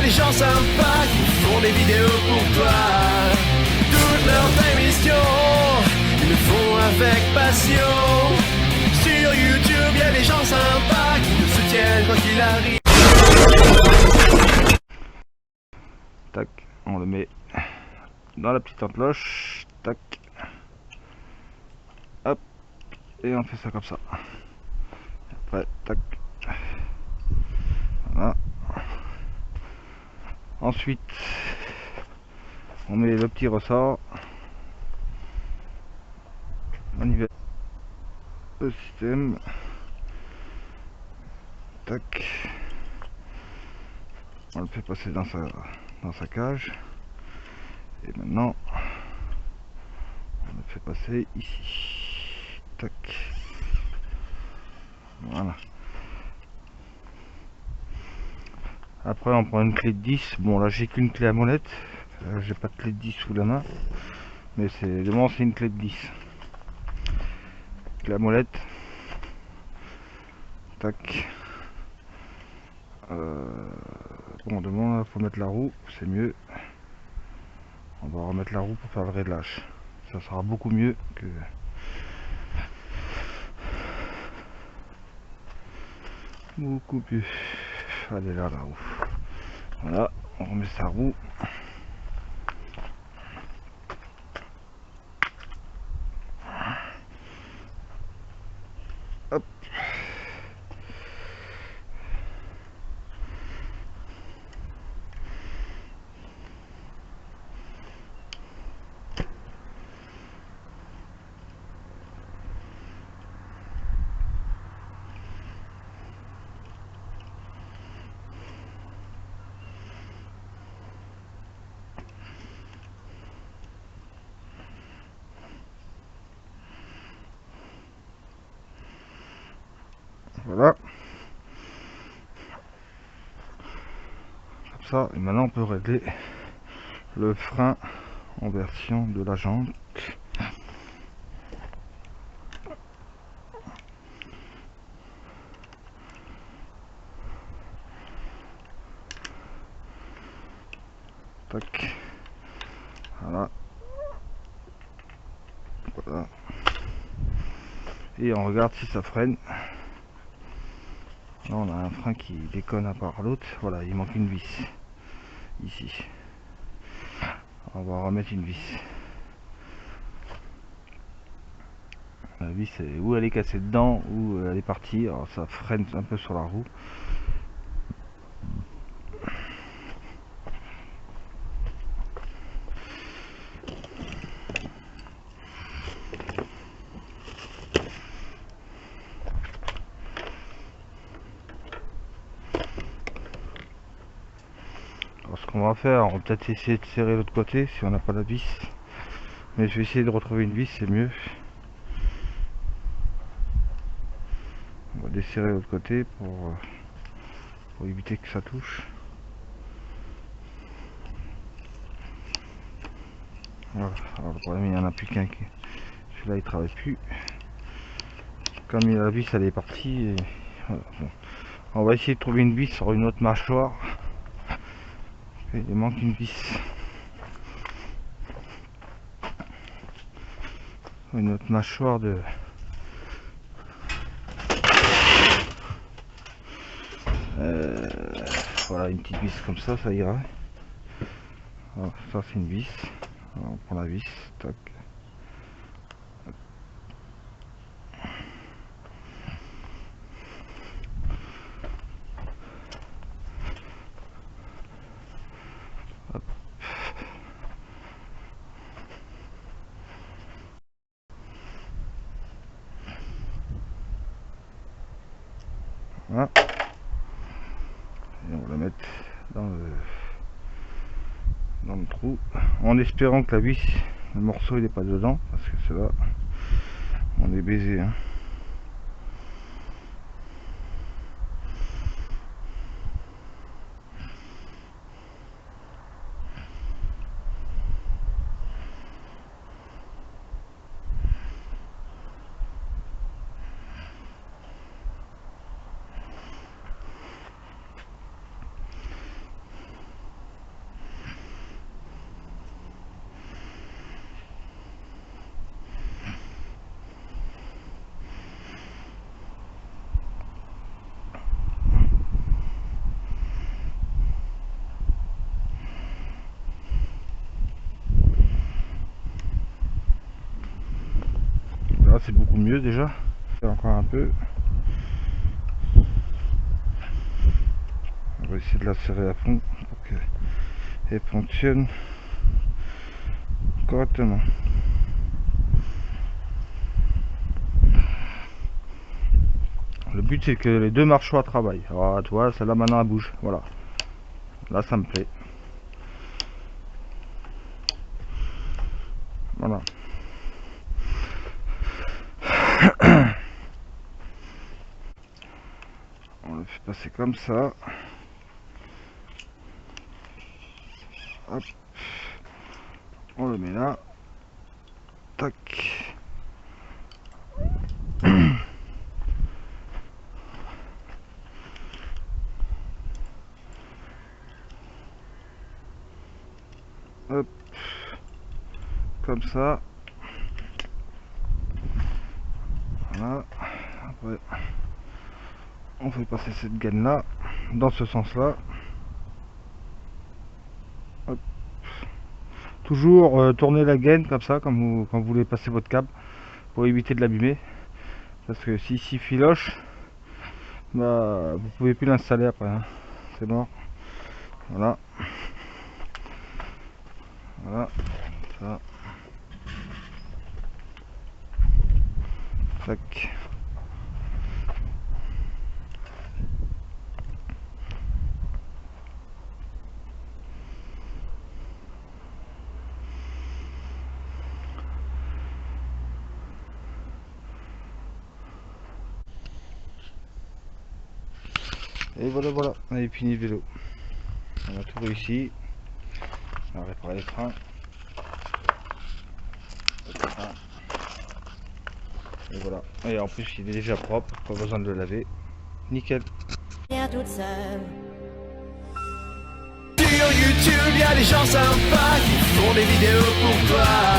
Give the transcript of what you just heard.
des gens sympas qui font des vidéos pour toi. Toutes leurs émissions, ils le font avec passion. Sur YouTube, y a des gens sympas qui nous soutiennent quoi qu'il arrive. Tac, on le met dans la petite entoche. Tac. Hop. Et on fait ça comme ça. Après, tac. Voilà. Ensuite, on met le petit ressort. Manivelle. Le système. Tac. On le fait passer dans sa cage. Et maintenant, on le fait passer ici. Tac. Voilà. Après, on prend une clé de 10. Bon, là, j'ai qu'une clé à molette. J'ai pas de clé de 10 sous la main. Mais c'est de c'est une clé de 10. Clé à molette. Tac. Bon, devant, là, faut mettre la roue. C'est mieux. On va remettre la roue pour faire le réglage. Ça sera beaucoup mieux que... Beaucoup mieux. Allez là, la roue. Voilà, on remet sa roue. Hop. Voilà. Comme ça, et maintenant on peut régler le frein en version de la jante. Tac. Voilà. Voilà. Et on regarde si ça freine. Là on a un frein qui déconne à part l'autre. Voilà, il manque une vis. Ici. On va remettre une vis. La vis, ou elle est cassée dedans, ou elle est partie. Alors ça freine un peu sur la roue. Alors ce qu'on va faire, on va peut-être essayer de serrer l'autre côté si on n'a pas la vis. Mais je vais essayer de retrouver une vis, c'est mieux. On va desserrer l'autre côté pour éviter que ça touche. Voilà. Alors le problème, il n'y en a plus qu'un qui... Celui-là il travaille plus. Comme la vis elle est partie. Et... Voilà. Bon. On va essayer de trouver une vis sur une autre mâchoire. Et il manque une vis. Une autre mâchoire de... Voilà, une petite vis comme ça, ça ira. Alors, ça c'est une vis. Alors, on prend la vis, tac. Hop. Voilà. Et on va la mettre dans le trou, en espérant que la vis, le morceau il n'est pas dedans, parce que c'est là, on est baisé. Hein. c'est beaucoup mieux déjà. Encore un peu. On va essayer de la serrer à fond pour qu'elle fonctionne correctement. Le but c'est que les deux mâchoires travaillent. Alors tu vois, celle-là maintenant elle bouge. Voilà. Là ça me plaît. Voilà. On le fait passer comme ça. Hop. On le met là. Tac. Hop. Comme ça. Voilà. Après, on fait passer cette gaine là dans ce sens là. Hop. Toujours tourner la gaine comme ça quand vous voulez passer votre câble pour éviter de l'abîmer, parce que si filoche, bah vous pouvez plus l'installer après, hein. C'est mort. Voilà. Voilà. Ça. Tac. Et voilà, voilà, on avait fini le vélo. On a tout réussi. On a réparé les freins. Et voilà. Et en plus il est déjà propre, pas besoin de le laver. Nickel. Toute seule. Sur YouTube, y a des gens sympas qui font des vidéos pour toi.